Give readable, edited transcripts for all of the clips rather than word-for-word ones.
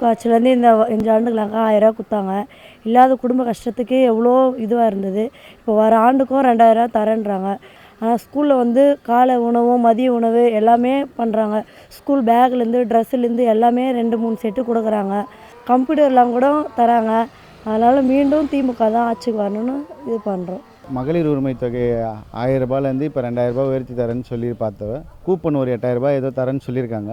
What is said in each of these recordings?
திமுக ஆட்சியிலேருந்து இந்த 5 ஆண்டுகளாக 1000 ரூபா கொடுத்தாங்க. இல்லாத குடும்ப கஷ்டத்துக்கே எவ்வளோ இதுவாக இருந்தது. இப்போ வர ஆண்டுக்கும் 2000 ரூபா தரேன்றாங்க. ஆனால் ஸ்கூலில் வந்து காலை உணவு, மதிய உணவு எல்லாமே பண்ணுறாங்க. ஸ்கூல் பேக்லேருந்து ட்ரெஸ்ஸுலேருந்து எல்லாமே 2, 3 செட்டு கொடுக்குறாங்க. கம்ப்யூட்டர்லாம் கூட தராங்க. அதனால் மீண்டும் திமுக தான் ஆட்சிக்கு வரணும்னு இது பண்ணுறோம். மகளிர் உரிமை தொகை 1000 ரூபாயிலேருந்து இப்போ 2000 ரூபா உயர்த்தி தரேன்னு சொல்லி பார்த்தவ கூப்பன் ஒரு 8000 ரூபாய் ஏதோ தரேன்னு சொல்லியிருக்காங்க.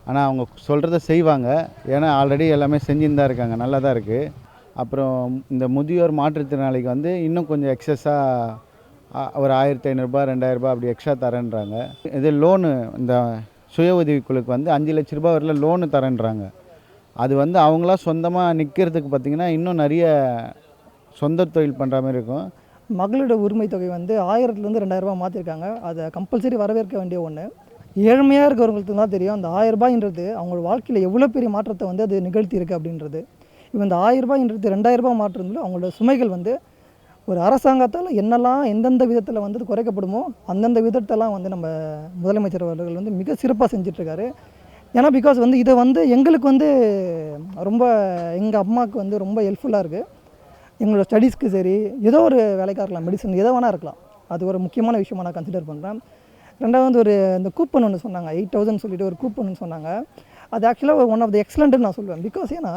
ஆனால் அவங்க சொல்கிறத செய்வாங்க. ஏன்னா ஆல்ரெடி எல்லாமே செஞ்சுன்னு தான் இருக்காங்க, நல்லா தான் இருக்குது. அப்புறம் இந்த முதியோர் மாற்றுத்திறனாளிக்கு வந்து இன்னும் கொஞ்சம் எக்ஸஸாக ஒரு 1500 ரூபா 2000 ரூபா அப்படி எக்ஸ்ட்ரா தரேன்றாங்க. இது லோனு இந்த சுய உதவிக்குழுக்கு வந்து 5 லட்ச ரூபா வரல லோனு தரேன்றாங்க. அது வந்து அவங்களாம் சொந்தமாக நிற்கிறதுக்கு பார்த்திங்கன்னா இன்னும் நிறைய சொந்த தொழில் பண்ணுற மாதிரி இருக்கும். மகளிரோட உரிமை தொகை வந்து 1000லேருந்து 2000 ரூபா மாற்றிருக்காங்க. அதை கம்பல்சரி வரவேற்க வேண்டிய ஒன்று. ஏழ்மையாக இருக்கிறவங்களுக்கு தான் தெரியும் அந்த 1000 ரூபாய்ன்றது அவங்களோட வாழ்க்கையில் எவ்வளோ பெரிய மாற்றத்தை வந்து அது நிகழ்த்தியிருக்கு அப்படின்றது. இப்போ இந்த 1000 ரூபாய்ன்றது 2000 ரூபாய் மாற்றுறதுல அவங்களோட சுமைகள் வந்து ஒரு அரசாங்கத்தால் என்னெல்லாம் எந்தெந்த விதத்தில் வந்து குறைக்கப்படுமோ அந்தந்த விதத்தெல்லாம் வந்து நம்ம முதலமைச்சர் அவர்கள் வந்து மிக சிறப்பாக செஞ்சிட்ருக்காரு. ஏன்னா பிகாஸ் வந்து இதை வந்து எங்களுக்கு வந்து ரொம்ப எங்கள் அம்மாவுக்கு வந்து ரொம்ப ஹெல்ப்ஃபுல்லாக இருக்குது. எங்களோட ஸ்டடீஸ்க்கு சரி ஏதோ ஒரு வேலைக்காக இருக்கலாம், மெடிசன் எதோ வேணால் இருக்கலாம். அது ஒரு முக்கியமான விஷயமாக நான் கன்சிடர் பண்ணுறேன். ரெண்டாவது ஒரு இந்த கூப்பன் ஒன்று சொன்னாங்க, 8000 சொல்லிட்டு ஒரு கூப்பன் ஒன்று சொன்னாங்க. அது ஆக்சுவலாக ஒன் ஆஃப் த எக்ஸலண்ட்டுன்னு நான் சொல்லுவேன். பிகாஸ் ஏன்னா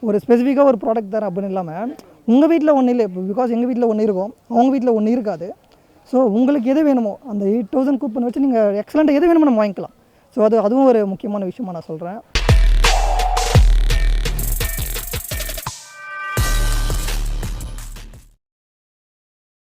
ஒரு ஸ்பெசிஃபிக்காக ஒரு ப்ராடக்ட் தரேன் அப்படின்னு இல்லாமல் உங்கள் வீட்டில் ஒன்று இல்லை. இப்போ பிகாஸ் எங்கள் வீட்டில் ஒன்று இருக்கும், அவங்க வீட்டில் ஒன்று இருக்காது. ஸோ உங்களுக்கு எது வேணுமோ அந்த 8000 கூப்பன் வச்சு நீங்கள் எக்ஸலண்ட்டாக எது வேணுமோ நம்ம வாங்கிக்கலாம். ஸோ அதுவும் ஒரு முக்கியமான விஷயமாக நான் சொல்கிறேன்.